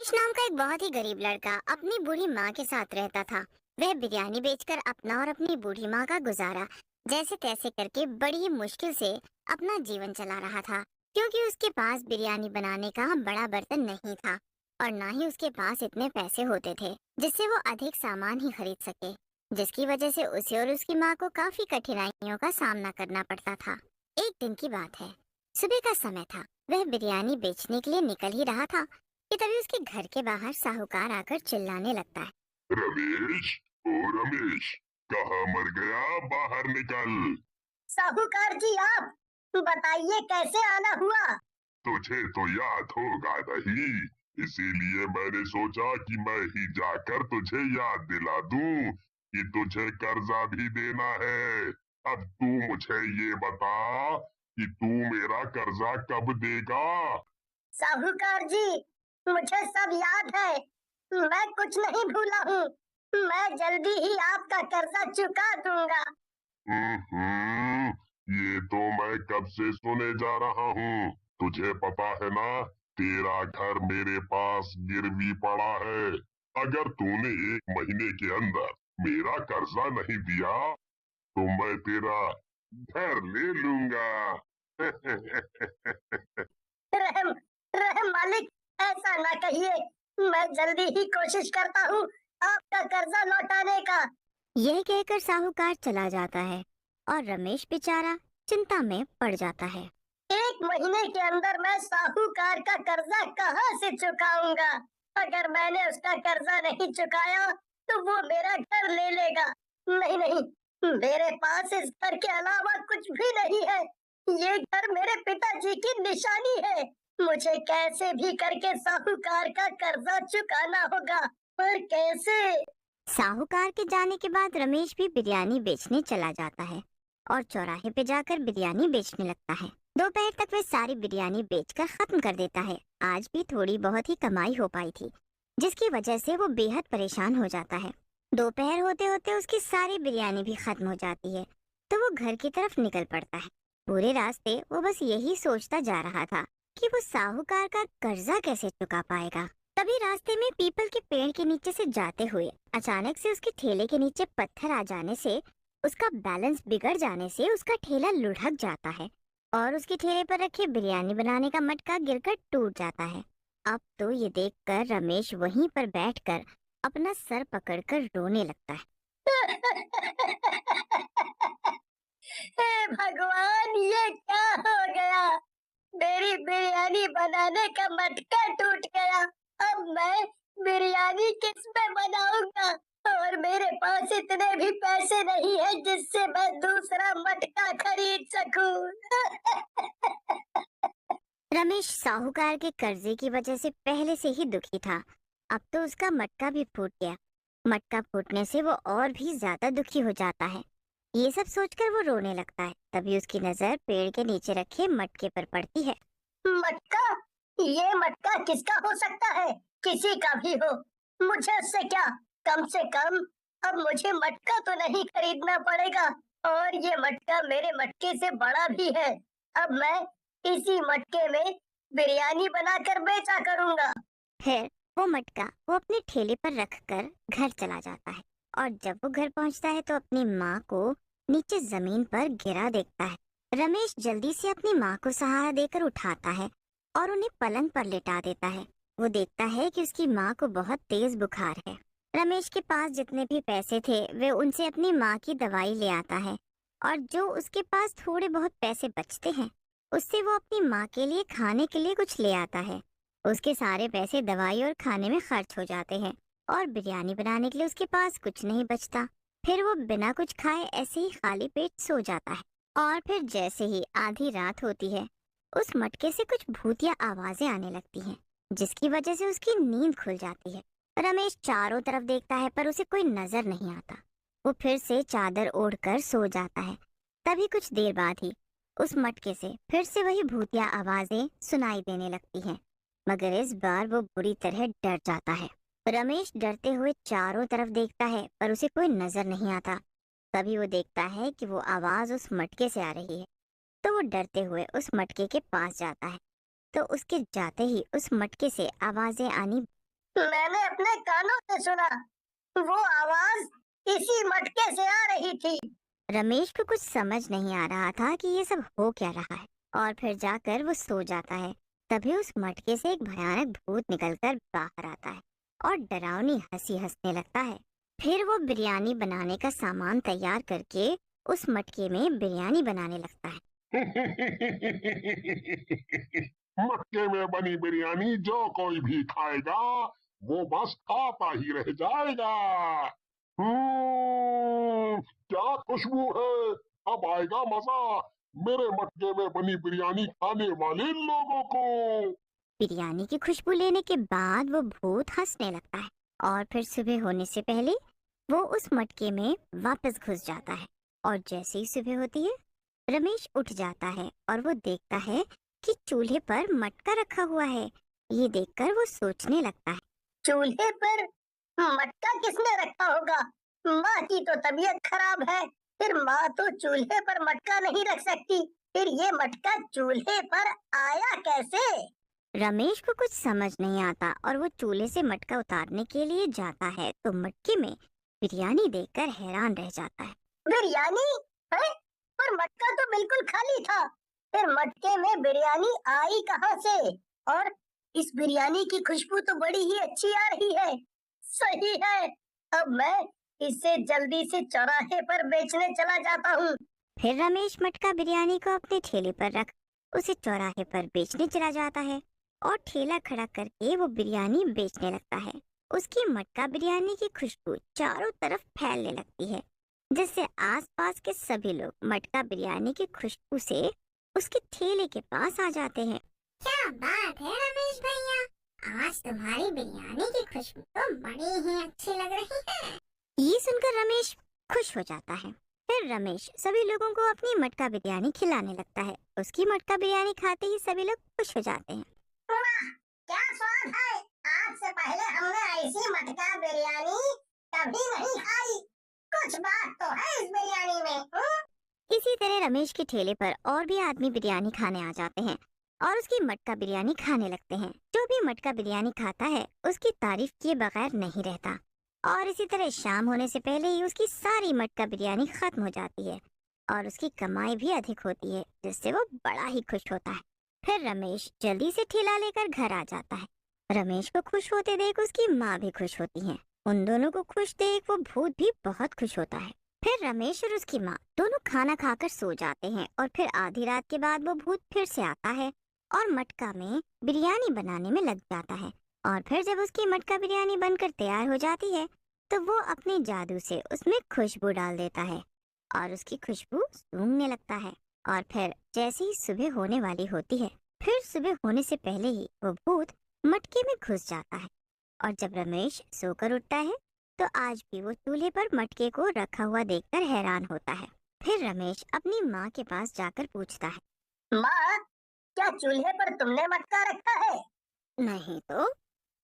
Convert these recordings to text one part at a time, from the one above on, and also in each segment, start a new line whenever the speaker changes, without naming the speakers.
रमेश नाम का एक बहुत ही गरीब लड़का अपनी बूढ़ी माँ के साथ रहता था। वह बिरयानी बेचकर अपना और अपनी बूढ़ी माँ का गुजारा जैसे तैसे करके बड़ी ही मुश्किल से अपना जीवन चला रहा था, क्योंकि उसके पास बिरयानी बनाने का बड़ा बर्तन नहीं था और ना ही उसके पास इतने पैसे होते थे जिससे वो अधिक सामान ही खरीद सके, जिसकी वजह से उसे और उसकी माँ को काफी कठिनाइयों का सामना करना पड़ता था। एक दिन की बात है, सुबह का समय था। वह बिरयानी बेचने के लिए निकल ही रहा था कि तभी उसके घर के बाहर साहूकार आकर चिल्लाने लगता है।
रमेश, ओ रमेश, कहाँ मर गया? बाहर निकल।
साहूकार जी, आप बताइए कैसे आना हुआ।
तुझे तो याद होगा नहीं, इसीलिए मैंने सोचा कि मैं ही जाकर तुझे याद दिला दूं कि तुझे कर्जा भी देना है। अब तू मुझे ये बता कि तू मेरा कर्जा कब देगा?
साहूकार जी, मुझे सब याद है, मैं कुछ नहीं भूला हूँ। मैं जल्दी ही आपका कर्जा चुका दूंगा।
हम्म, ये तो मैं कब से सुने जा रहा हूँ। तुझे पता है ना, तेरा घर मेरे पास गिरवी पड़ा है। अगर तूने 1 महीने के अंदर मेरा कर्जा नहीं दिया तो मैं तेरा घर ले लूंगा।
रहम रहम मालिक, ऐसा ना कहिए। मैं जल्दी ही कोशिश करता हूँ आपका कर्जा लौटाने का।
यह कहकर साहूकार चला जाता है और रमेश बेचारा चिंता में पड़ जाता है।
1 महीने के अंदर मैं साहूकार का कर्जा कहाँ से चुकाऊंगा? अगर मैंने उसका कर्जा नहीं चुकाया तो वो मेरा घर ले लेगा। नहीं नहीं, मेरे पास इस घर के अलावा कुछ भी नहीं है। ये घर मेरे पिताजी की निशानी है। मुझे कैसे भी करके साहूकार का कर्जा चुकाना होगा, पर कैसे?
साहूकार के जाने के बाद रमेश भी बिरयानी बेचने चला जाता है और चौराहे पे जाकर बिरयानी बेचने लगता है। दोपहर तक वह सारी बिरयानी बेचकर खत्म कर देता है। आज भी थोड़ी बहुत ही कमाई हो पाई थी, जिसकी वजह से वो बेहद परेशान हो जाता है। दोपहर होते होते उसकी सारी बिरयानी भी खत्म हो जाती है, तो वो घर की तरफ निकल पड़ता है। पूरे रास्ते वो बस यही सोचता जा रहा था कि वो साहूकार का कर्जा कैसे चुका पाएगा। तभी रास्ते में पीपल के पेड़ के नीचे से जाते हुए अचानक से उसके ठेले के नीचे पत्थर आ जाने से उसका बैलेंस बिगड़ जाने से उसका ठेला लुढ़क जाता है और उसके ठेले पर रखे बिरयानी बनाने का मटका गिरकर टूट जाता है। अब तो ये देखकर रमेश वहीं पर बैठकर अपना सर पकड़कर रोने लगता है।
हे भगवान, ये क्या हो गया? मेरी बिरयानी बनाने का मटका टूट गया। अब मैं बिरयानी किस पे बनाऊंगा? और मेरे पास इतने भी पैसे नहीं है जिससे मैं दूसरा मटका खरीद सकूं।
रमेश साहूकार के कर्जे की वजह से पहले से ही दुखी था। अब तो उसका मटका भी फूट गया। मटका फूटने से वो और भी ज्यादा दुखी हो जाता है। ये सब सोचकर वो रोने लगता है। तभी उसकी नजर पेड़ के नीचे रखे मटके पर पड़ती है।
मटका? ये मटका किसका हो सकता है? किसी का भी हो, मुझे उससे क्या? कम से कम अब मुझे मटका तो नहीं खरीदना पड़ेगा। और ये मटका मेरे मटके से बड़ा भी है। अब मैं इसी मटके में बिरयानी बनाकर बेचा करूंगा।
फिर वो मटका वो अपने ठेले पर रखकर घर चला जाता है और जब वो घर पहुंचता है तो अपनी माँ को नीचे जमीन पर गिरा देखता है। रमेश जल्दी से अपनी माँ को सहारा देकर उठाता है और उन्हें पलंग पर लेटा देता है। वो देखता है कि उसकी माँ को बहुत तेज बुखार है। रमेश के पास जितने भी पैसे थे वे उनसे अपनी माँ की दवाई ले आता है और जो उसके पास थोड़े बहुत पैसे बचते हैं उससे वो अपनी माँ के लिए खाने के लिए कुछ ले आता है। उसके सारे पैसे दवाई और खाने में खर्च हो जाते हैं और बिरयानी बनाने के लिए उसके पास कुछ नहीं बचता। फिर वो बिना कुछ खाए ऐसे ही खाली पेट सो जाता है और फिर जैसे ही आधी रात होती है उस मटके से कुछ भूतिया आवाजें आने लगती हैं, जिसकी वजह से उसकी नींद खुल जाती है। रमेश चारों तरफ देखता है पर उसे कोई नजर नहीं आता। वो फिर से चादर ओढ़कर सो जाता है। तभी कुछ देर बाद ही उस मटके से फिर से वही भूतिया आवाजें सुनाई देने लगती हैं, मगर इस बार वो बुरी तरह डर जाता है। रमेश डरते हुए चारों तरफ देखता है पर उसे कोई नजर नहीं आता। तभी वो देखता है कि वो आवाज उस मटके से आ रही है, तो वो डरते हुए उस मटके के पास जाता है। तो उसके जाते ही उस मटके से आवाजें आनी
मैंने अपने कानों से सुना। वो आवाज इसी मटके से आ रही थी।
रमेश को कुछ समझ नहीं आ रहा था कि ये सब हो क्या रहा है, और फिर जाकर वो सो जाता है। तभी उस मटके से एक भयानक भूत निकलकर बाहर आता है और डरावनी हंसी हंसने लगता है। फिर वो बिरयानी बनाने का सामान तैयार करके उस मटके में बिरयानी बनाने लगता है।
मक्के में बनी बिरयानी जो कोई भी खाएगा वो बस खाता ही रह जाएगा। क्या खुशबू है, अब आएगा मजा मेरे मटके में बनी बिरयानी खाने वाले लोगों को।
बिरयानी की खुशबू लेने के बाद वो भूत हंसने लगता है और फिर सुबह होने से पहले वो उस मटके में वापस घुस जाता है। और जैसे ही सुबह होती है, रमेश उठ जाता है और वो देखता है कि चूल्हे पर मटका रखा हुआ है। ये देखकर वो सोचने लगता है,
चूल्हे पर मटका किसने रखा होगा? माँ की तो तबीयत खराब है, फिर माँ तो चूल्हे पर मटका नहीं रख सकती। फिर ये मटका चूल्हे पर आया कैसे?
रमेश को कुछ समझ नहीं आता और वो चूल्हे से मटका उतारने के लिए जाता है तो मटके में बिरयानी देखकर हैरान रह जाता है।
बिरयानी है? पर मटका तो बिल्कुल खाली था। फिर मटके में बिरयानी आई कहाँ से? और इस बिरयानी की खुशबू तो बड़ी ही अच्छी आ रही है। सही है, अब मैं इसे जल्दी से चौराहे पर बेचने चला जाता हूँ।
फिर रमेश मटका बिरयानी को अपने ठेले पर रख उसे चौराहे पर बेचने चला जाता है और ठेला खड़ा करके वो बिरयानी बेचने लगता है। उसकी मटका बिरयानी की खुशबू चारों तरफ फैलने लगती है, जिससे आसपास के सभी लोग मटका बिरयानी की खुशबू से उसके ठेले के पास आ जाते हैं।
क्या बात है रमेश भैया, आज तुम्हारी बिरयानी की खुशबू तो बड़ी ही अच्छी लग रही है।
ये सुनकर रमेश खुश हो जाता है। फिर रमेश सभी लोगों को अपनी मटका बिरयानी खिलाने लगता है। उसकी मटका बिरयानी खाते ही सभी लोग खुश हो जाते हैं।
वाह, क्या स्वाद है! आज से पहले हमने ऐसी मटका बिरयानी कभी नहीं खाई। कुछ बात तो है इस बिरयानी में।
इसी तरह रमेश के ठेले पर और भी आदमी बिरयानी खाने आ जाते हैं और उसकी मटका बिरयानी खाने लगते हैं। जो भी मटका बिरयानी खाता है उसकी तारीफ किए बगैर नहीं रहता। और इसी तरह शाम होने से पहले ही उसकी सारी मटका बिरयानी खत्म हो जाती है और उसकी कमाई भी अधिक होती है, जिससे वो बड़ा ही खुश होता है। फिर रमेश जल्दी से ठेला लेकर घर आ जाता है। रमेश को खुश होते देख उसकी माँ भी खुश होती है। उन दोनों को खुश देख वो भूत भी बहुत खुश होता है। फिर रमेश और उसकी माँ दोनों खाना खाकर सो जाते हैं और फिर आधी रात के बाद वो भूत फिर से आता है और मटका में बिरयानी बनाने में लग जाता है। और फिर जब उसकी मटका बिरयानी बनकर तैयार हो जाती है तो वो अपने जादू से उसमें खुशबू डाल देता है और उसकी खुशबू सूंघने लगता है। और फिर जैसे ही सुबह होने वाली होती है, फिर सुबह होने से पहले ही वो भूत मटके में घुस जाता है। और जब रमेश सोकर उठता है तो आज भी वो चूल्हे पर मटके को रखा हुआ देखकर हैरान होता है। फिर रमेश अपनी माँ के पास जाकर पूछता है,
माँ, क्या चूल्हे पर तुमने मटका रखा है?
नहीं तो,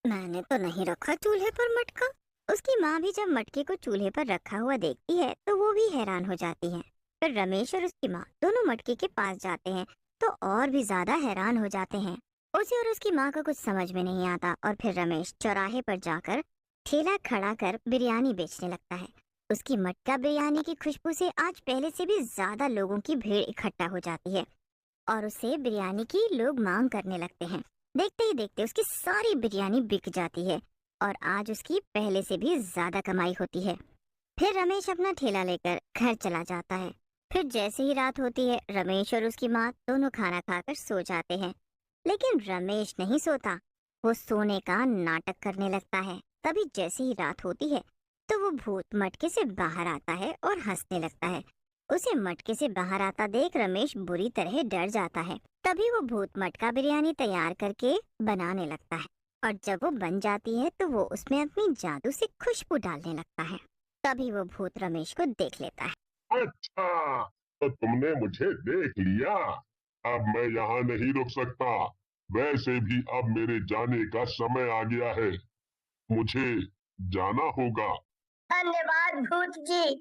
मैंने तो नहीं रखा चूल्हे पर मटका। उसकी माँ भी जब मटके को चूल्हे पर रखा हुआ देखती है तो वो भी हैरान हो जाती है। फिर रमेश और उसकी माँ दोनों मटके के पास जाते हैं तो और भी ज्यादा हैरान हो जाते हैं। उसे और उसकी माँ को कुछ समझ में नहीं आता और फिर रमेश चौराहे पर जाकर ठेला खड़ा कर बिरयानी बेचने लगता है। उसकी मटका बिरयानी की खुशबू से आज पहले से भी ज्यादा लोगों की भीड़ इकट्ठा हो जाती है और उसे बिरयानी की लोग मांग करने लगते हैं। देखते ही देखते उसकी सारी बिरयानी बिक जाती है और आज उसकी पहले से भी ज्यादा कमाई होती है। फिर रमेश अपना ठेला लेकर घर चला जाता है। फिर जैसे ही रात होती है, रमेश और उसकी माँ दोनों खाना खाकर सो जाते हैं। लेकिन रमेश नहीं सोता, वो सोने का नाटक करने लगता है। तभी जैसे ही रात होती है तो वो भूत मटके से बाहर आता है और हंसने लगता है। उसे मटके से बाहर आता देख रमेश बुरी तरह डर जाता है। तभी वो भूत मटका बिरयानी तैयार करके बनाने लगता है और जब वो बन जाती है तो वो उसमें अपनी जादू से खुशबू डालने लगता है। तभी वो भूत रमेश को देख लेता है।
अच्छा, तो तुमने मुझे देख लिया। अब मैं यहाँ नहीं रुक सकता। वैसे भी अब मेरे जाने का समय आ गया है, मुझे जाना होगा।
धन्यवाद भूत जी,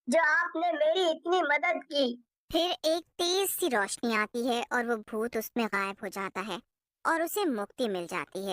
जो आपने मेरी इतनी मदद की।
फिर एक तेज सी रोशनी आती है और वो भूत उसमें गायब हो जाता है और उसे मुक्ति मिल जाती है।